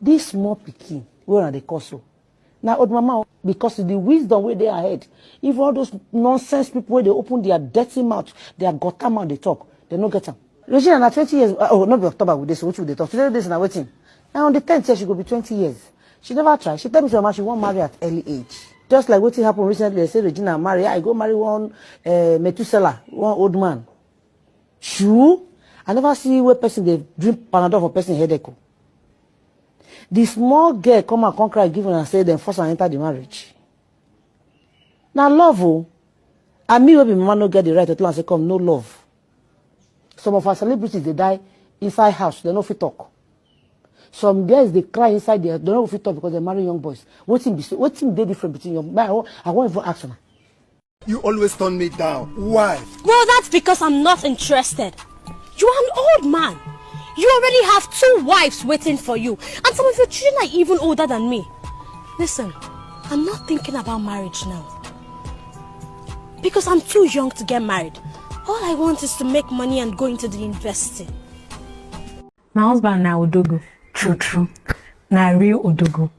This small pikin, where are they so? Now, old mama, because of the wisdom where they ahead. If all those nonsense people where they open their dirty mouth, their gutter mouth, they talk, they no get them. Regina, na 20 years. Oh, not be October with this. Which would they talk? Today, this now waiting. Now on the 10th, she go be 20 years. She never tried. She tell me she won't marry at early age. Just like what happened recently, they say Regina marry. I go marry one Methuselah, one old man. True. I never see where person they drink Panadol for person headache. The small girl come and cry, give her and say, then force and enter the marriage. Now love, oh. And me, when mama no get the right to tell and say, come, no love. Some of our celebrities, they die inside house. They no fit talk. Some girls, they cry inside there. They no fit talk because they marry young boys. What's the difference between your... I won't even ask her. You always turn me down. Why? Well, that's because I'm not interested. You are an old man. You already have 2 wives waiting for you. And some of your children are even older than me. Listen, I'm not thinking about marriage now. Because I'm too young to get married. All I want is to make money and go into the university. My husband now Odogo. True. Now real Odogo.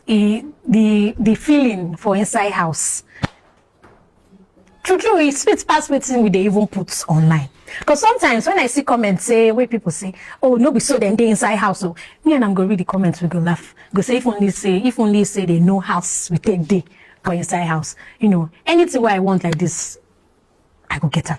The feeling for inside house. True, it's fit past waiting with they even put online. Because sometimes when I see comments say where people say, oh no be so then they inside house, so me and I'm gonna read the comments, we go laugh. Go say if only say they know house we take day for inside house. You know, anything where I want like this, I go get them.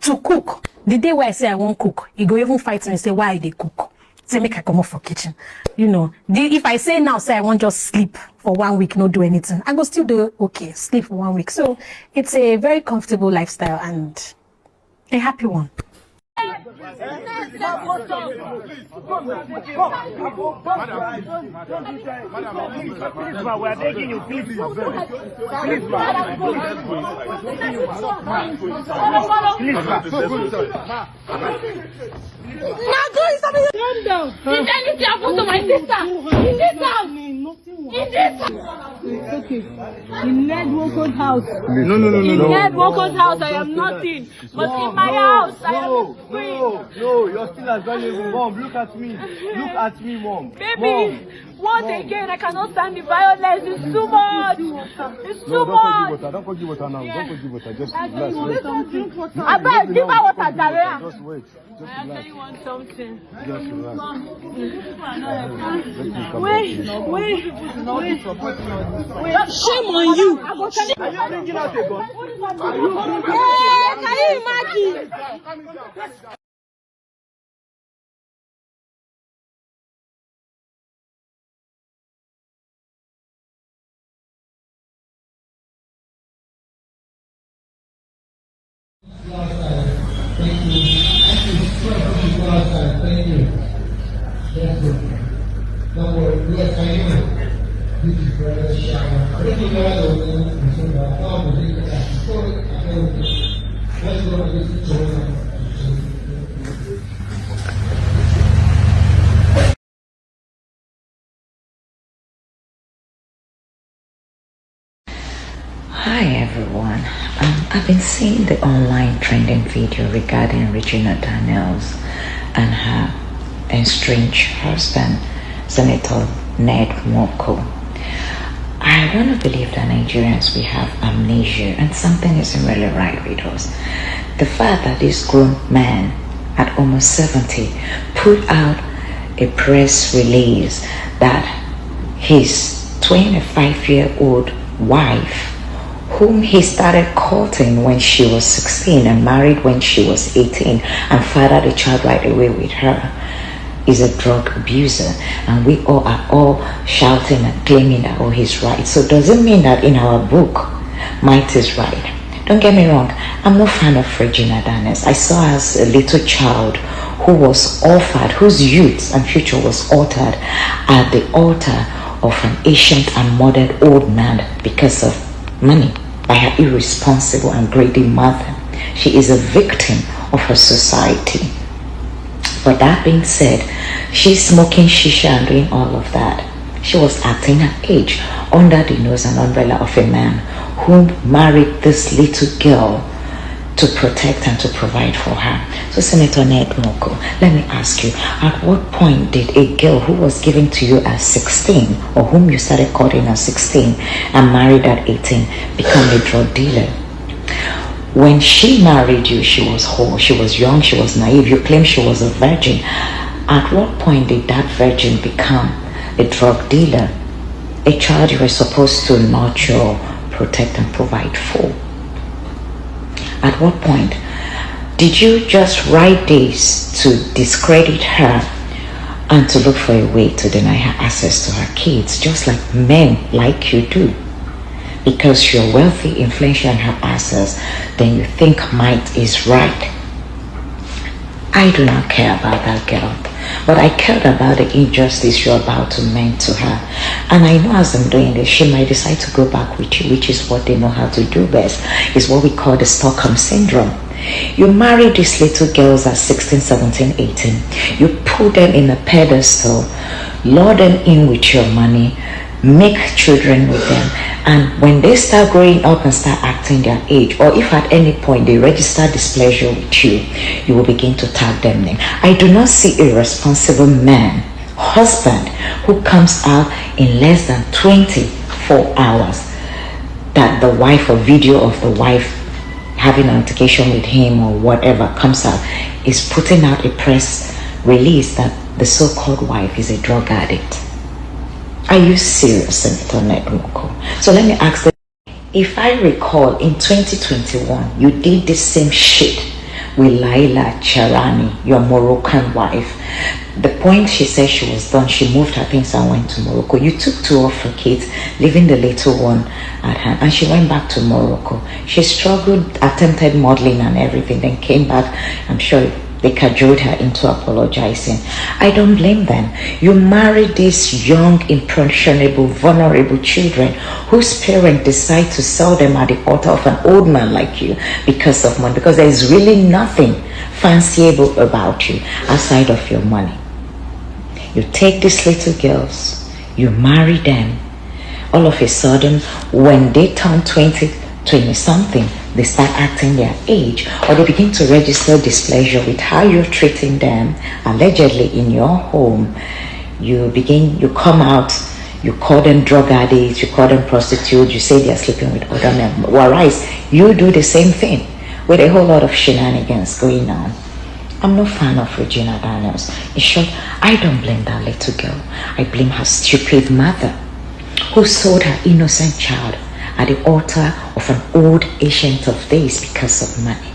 To cook. The day where I say I won't cook, he go even fight me and say why they cook. Say make I come off for kitchen. You know, if I say now say I won't just sleep for 1 week, not do anything, I go still do okay, sleep for 1 week. So it's a very comfortable lifestyle and a happy one. We are begging you, please. Now go inside. Calm down. Did anything happen to my sister? In this house. In this house. It's okay. In Ned Nwoko's house. No. In Ned Nwoko's house, I am nothing. But in my house, I am free. No, you're still as valuable. Mom, look at me. Look at me, Mom. Baby, once again, I cannot stand the violence. It's too much. It's too much. Don't go give water now. Don't go give water. Just relax. I better give her water, Daria. Just wait. I actually want something. Just relax. Wait. Shame on you. Are you bringing out a gun? Hey, can you imagine? Thank you. Don't worry. Yes, I know. This is Brother Shower. Let's go to this story. Hi everyone, I've been seeing the online trending video regarding Regina Daniels and her estranged husband, Senator Ned Nwoko. I want to believe that Nigerians, we have amnesia and something isn't really right with us. The fact that this grown man at almost 70 put out a press release that his 25-year-old wife, whom he started courting when she was 16 and married when she was 18 and fathered a child right away with her, is a drug abuser, and we all are all shouting and claiming that he's right. So does it mean that in our book might is right? Don't get me wrong, I'm no fan of Regina Daniel. I saw her as a little child who was offered, whose youth and future was altered at the altar of an ancient and murdered old man because of money by her irresponsible and greedy mother. She is a victim of her society. But that being said, she's smoking shisha and doing all of that. She was acting her age under the nose and umbrella of a man who married this little girl to protect and to provide for her. So Senator Ned Nwoko, let me ask you, at what point did a girl who was given to you at 16, or whom you started courting at 16 and married at 18, become a drug dealer? When she married you, she was whole, she was young, she was naive. You claim she was a virgin. At what point did that virgin become a drug dealer? A child you were supposed to nurture, protect, and provide for. At what point did you just write this to discredit her and to look for a way to deny her access to her kids, just like men like you do? Because you're wealthy, influential, and have access, then you think might is right. I do not care about that girl, but I cared about the injustice you're about to mean to her. And I know as I'm doing this, she might decide to go back with you, which is what they know how to do best. It's what we call the Stockholm Syndrome. You marry these little girls at 16, 17, 18. You put them in a pedestal, lure them in with your money, make children with them, and when they start growing up and start acting their age, or if at any point they register displeasure with you, you will begin to tag them name. I do not see a responsible man, husband, who comes out in less than 24 hours that the wife, or video of the wife having an altercation with him or whatever comes out, is putting out a press release that the so-called wife is a drug addict. Are you serious, Senator Ned Nwoko? So let me ask you, if I recall, in 2021, you did the same shit with Laila Charani, your Moroccan wife. The point she said she was done, she moved her things and went to Morocco. You took 2 of her kids, leaving the little one at hand, and she went back to Morocco. She struggled, attempted modeling and everything, then came back. I'm sure they cajoled her into apologizing. I don't blame them. You married these young, impressionable, vulnerable children whose parents decide to sell them at the altar of an old man like you because of money, because there is really nothing fanciable about you outside of your money. You take these little girls, you marry them. All of a sudden, when they turn 20 something, they start acting their age, or they begin to register displeasure with how you're treating them, allegedly in your home. You come out, you call them drug addicts, you call them prostitutes, you say they're sleeping with other men. Whereas you do the same thing with a whole lot of shenanigans going on. I'm no fan of Regina Daniels. In short, I don't blame that little girl. I blame her stupid mother, who sold her innocent child at the altar of an old ancient of days because of money.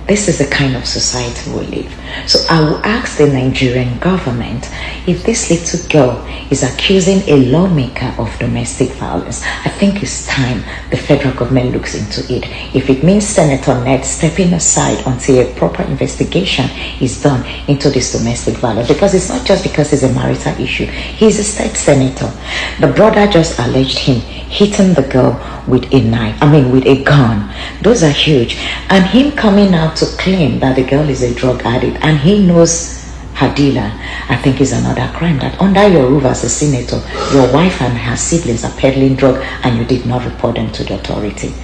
This is the kind of society we live. So I will ask the Nigerian government, if this little girl is accusing a lawmaker of domestic violence, I think it's time the federal government looks into it. If it means Senator Ned stepping aside until a proper investigation is done into this domestic violence, because it's not just because it's a marital issue. He's a state senator. The brother just alleged him hitting the girl with a gun. Those are huge. And him coming out to claim that the girl is a drug addict and he knows her dealer, I think is another crime. That under your roof as a senator, your wife and her siblings are peddling drug and you did not report them to the authority.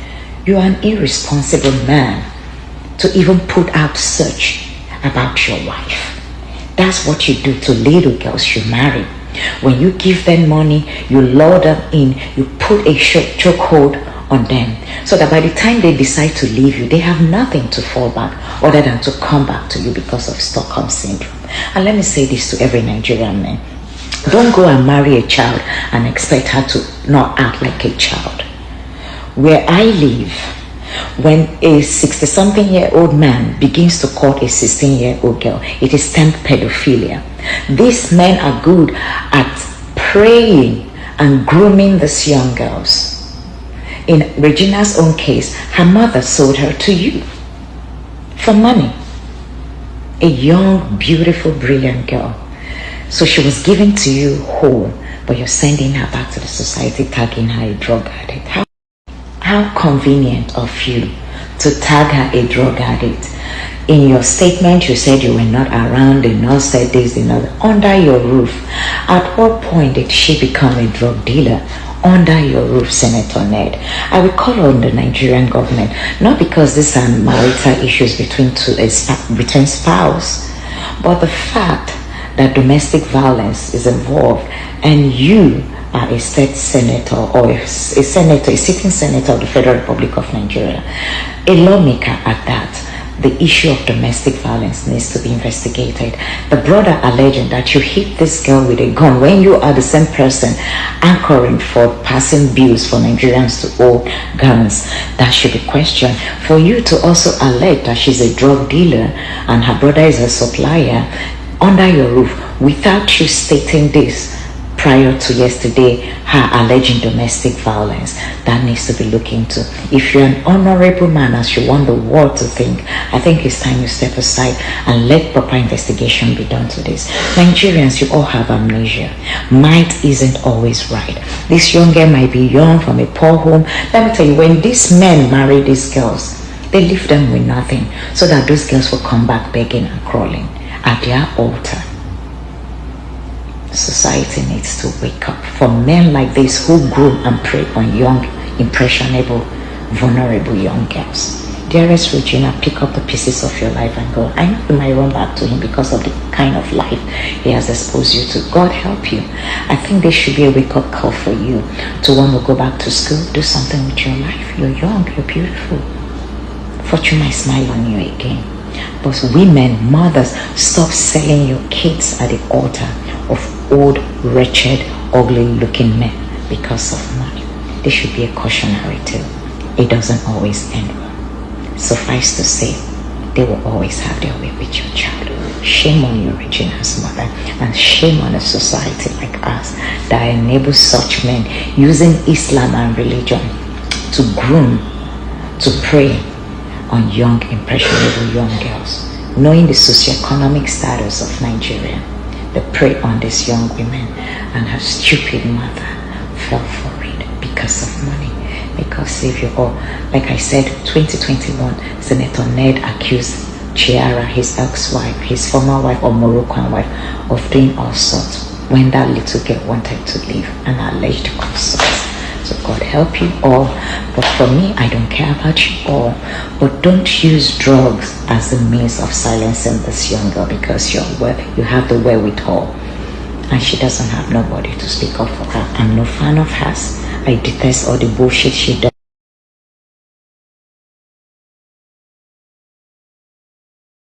You are an irresponsible man to even put out search about your wife. That's what you do to little girls you marry. When you give them money, you lure them in, you put a chokehold on them, so that by the time they decide to leave you, they have nothing to fall back other than to come back to you because of Stockholm Syndrome. And let me say this to every Nigerian man. Don't go and marry a child and expect her to not act like a child. Where I live, when a 60-something-year-old man begins to court a 16-year-old girl, it is termed pedophilia. These men are good at preying and grooming these young girls. In Regina's own case, her mother sold her to you for money. A young, beautiful, brilliant girl. So she was given to you whole, but you're sending her back to the society, tagging her a drug addict. How convenient of you to tag her a drug addict. In your statement, you said you were not around, the nurse said this, the other. Under your roof, at what point did she become a drug dealer? under your roof, Senator Ned. I will call on the Nigerian government, not because these are marital issues between spouse, but the fact that domestic violence is involved, and you are a state senator or a sitting senator of the Federal Republic of Nigeria, a lawmaker at that. The issue of domestic violence needs to be investigated. The brother alleging that you hit this girl with a gun when you are the same person anchoring for passing bills for Nigerians to own guns, that should be questioned. For you to also allege that she's a drug dealer and her brother is a supplier under your roof without you stating this prior to yesterday, her alleging domestic violence, that needs to be looked into. If you're an honorable man, as you want the world to think, I think it's time you step aside and let proper investigation be done to this. Nigerians, you all have amnesia. Might isn't always right. This young girl might be young from a poor home. Let me tell you, when these men marry these girls, they leave them with nothing so that those girls will come back begging and crawling at their altar. Society needs to wake up. For men like this who groom and prey on young, impressionable, vulnerable young girls. Dearest Regina, pick up the pieces of your life and go. I know you might run back to him because of the kind of life he has exposed you to. God help you. I think there should be a wake-up call for you to want to go back to school, do something with your life. You're young, you're beautiful. Fortune might smile on you again. But women, mothers, stop selling your kids at the altar of old, wretched, ugly-looking men because of money. There should be a cautionary tale. It doesn't always end well. Suffice to say, they will always have their way with your child. Shame on you, Regina's mother, and shame on a society like us that enables such men using Islam and religion to groom, to prey on young, impressionable young girls. Knowing the socioeconomic status of Nigeria, they prey on these young women, and her stupid mother fell for it because of money. Because save you all, like I said, 2021, Senator Ned accused Chiara, his ex-wife, his former wife or Moroccan wife, of doing all sorts when that little girl wanted to leave, and alleged all sorts. So God help you all. But for me, I don't care about you all. But don't use drugs as the means of silencing this young girl, because you have the wherewithal. And she doesn't have nobody to speak up for her. I'm no fan of hers. I detest all the bullshit she does.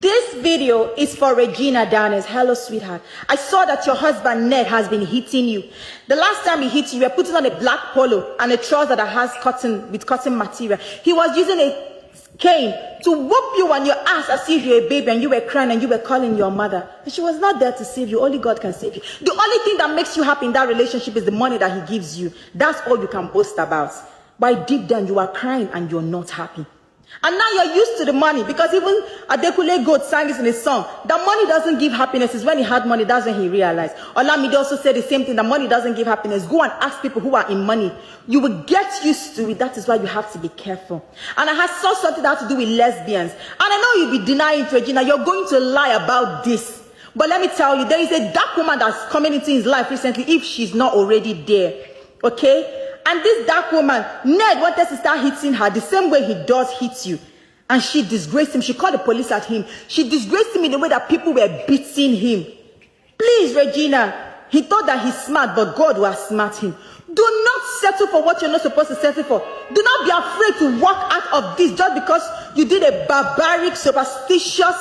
This video is for Regina Daniel. Hello, sweetheart. I saw that your husband Ned has been hitting you. The last time he hit you, you were putting on a black polo and a trouser that has cotton material. He was using a cane to whoop you on your ass as if you're a baby, and you were crying and you were calling your mother. And she was not there to save you. Only God can save you. The only thing that makes you happy in that relationship is the money that he gives you. That's all you can boast about. But deep down, you are crying and you're not happy. And now you're used to the money, because even Adekule Goat sang this in his song. That money doesn't give happiness. Is when he had money, that's when he realized. Olamide also said the same thing, that money doesn't give happiness. Go and ask people who are in money. You will get used to it. That is why you have to be careful. And I saw something that had to do with lesbians. And I know you'll be denying it, Regina. You're going to lie about this. But let me tell you, there is a dark woman that's coming into his life recently, if she's not already there. Okay? And this dark woman, Ned wanted to start hitting her the same way he does hit you. And she disgraced him. She called the police at him. She disgraced him in the way that people were beating him. Please, Regina, he thought that he's smart, but God will smart him. Do not settle for what you're not supposed to settle for. Do not be afraid to walk out of this just because you did a barbaric, superstitious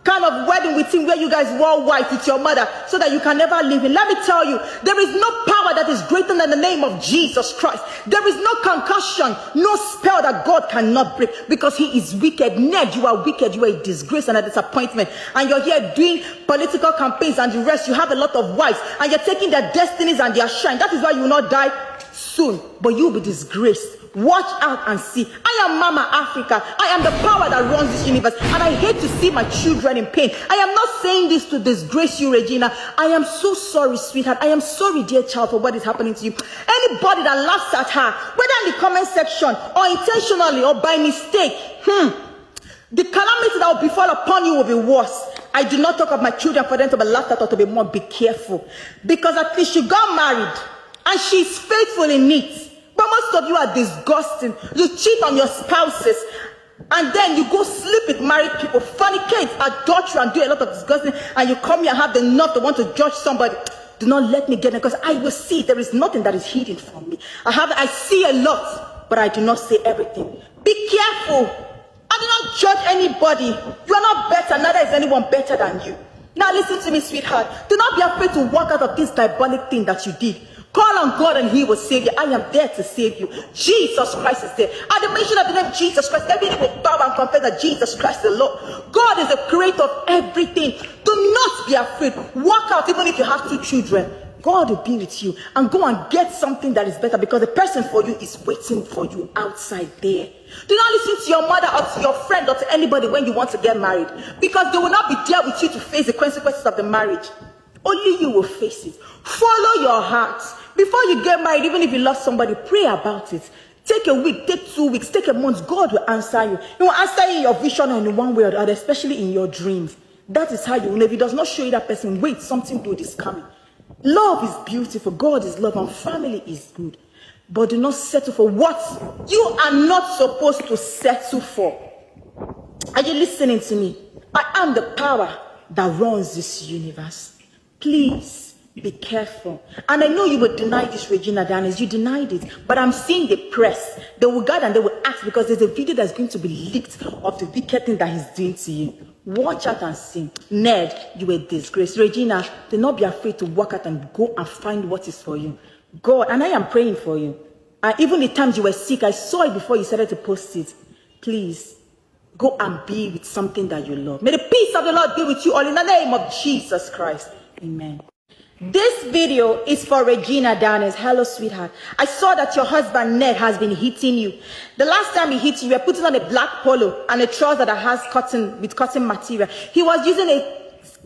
kind of wedding with him where you guys wore white with your mother so that you can never live in. Let me tell you, there is no power that is greater than the name of Jesus Christ. There is no concussion, no spell that God cannot break, because he is wicked. Ned, you are wicked. You are a disgrace and a disappointment. And you're here doing political campaigns and the rest. You have a lot of wives and you're taking their destinies and their shine. That is why you will not die soon, but you will be disgraced. Watch out and see. I am Mama Africa. I am the power that runs this universe, and I hate to see my children in pain. I am not saying this to disgrace you, Regina. I am so sorry, sweetheart. I am sorry, dear child, for what is happening to you. Anybody that laughs at her, whether in the comment section or intentionally or by mistake, the calamity that will befall upon you will be worse. I do not talk of my children for them to be laughed at or to be more. Be careful, because at least you got married. and she's faithful in it. But most of you are disgusting. You cheat on your spouses, and then you go sleep with married people, fornicate, adultery, and do a lot of disgusting, and you come here and have the nerve to want to judge somebody. Do not let me get it, because I will see. There is nothing that is hidden from me. I see a lot, but I do not say everything. Be careful. I do not judge anybody. You are not better, neither is anyone better than you. Now listen to me, sweetheart. Do not be afraid to walk out of this diabolic thing that you did. Call on God and He will save you. I am there to save you. Jesus Christ is there. At the mention of the name Jesus Christ, every knee will bow and confess that Jesus Christ is the Lord. God is the creator of everything. Do not be afraid. Walk out even if you have 2 children. God will be with you, and go and get something that is better, because the person for you is waiting for you outside there. Do not listen to your mother or to your friend or to anybody when you want to get married, because they will not be there with you to face the consequences of the marriage. Only you will face it. Follow your heart. Before you get married, even if you love somebody, pray about it. Take a week, take 2 weeks, take a month. God will answer you. He will answer you in your vision and in one way or the other, especially in your dreams. That is how you know. If He does not show you that person, wait, something good is coming. Love is beautiful. God is love, and family is good. But do not settle for what you are not supposed to settle for. Are you listening to me? I am the power that runs this universe. Please be careful. And I know you would deny this, Regina Daniel. You denied it. But I'm seeing the press. They will gather and they will ask, because there's a video that's going to be leaked of the wicked thing that he's doing to you. Watch out and see. Ned, you were disgraced. Regina, do not be afraid to walk out and go and find what is for you. God, and I am praying for you. And even the times you were sick, I saw it before you started to post it. Please, go and be with something that you love. May the peace of the Lord be with you all in the name of Jesus Christ. Amen. This video is for Regina Daniel. Hello, sweetheart. I saw that your husband Ned has been hitting you. The last time he hit you were putting on a black polo and a trouser that has cotton with cotton material. He was using a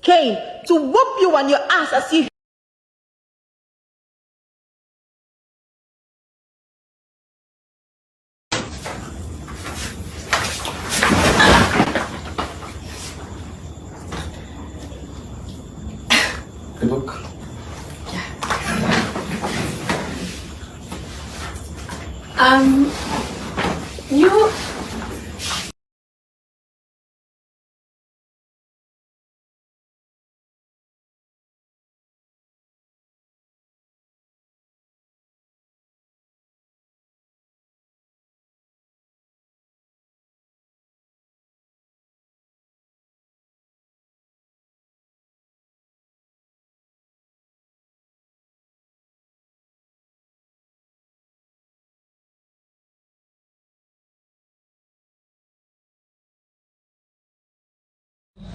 cane to whoop you on your ass as if Hey, look. You...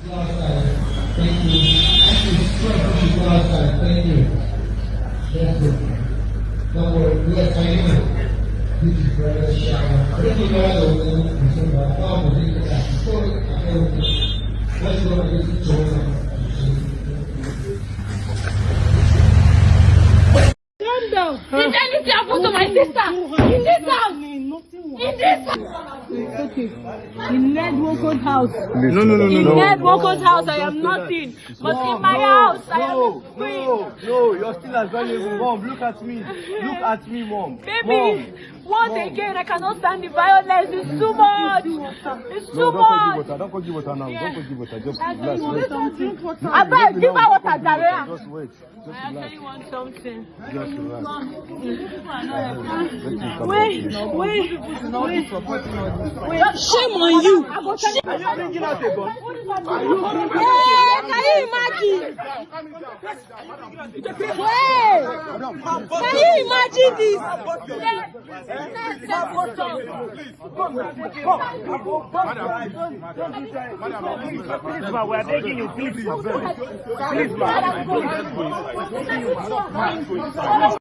Thank you. Thank you. That's it. Don't worry. We are fighting. This is brother shower. I think you guys are going to say about how to take that story. Let's go to this story. Calm down. Did anything happen to my sister? In this house. In this house. Okay. In Ned Nwoko's house. No. In Ned Nwoko's house, I am nothing. But in my house, I am a queen. No, you're still as valuable. Mom, look at me. Look at me, Mom. Baby, once again, I cannot stand the violence. It's too much. It's too much. Don't go give water now. Yeah. Don't go give water. Just relax. Wait. I better give her water, Daria. Just wait. Just I relax. actually want something. Just relax. Shame on you. Are you bringing out a gun? Hey, can you imagine? Hey, can you imagine this? We are begging you, please. Please,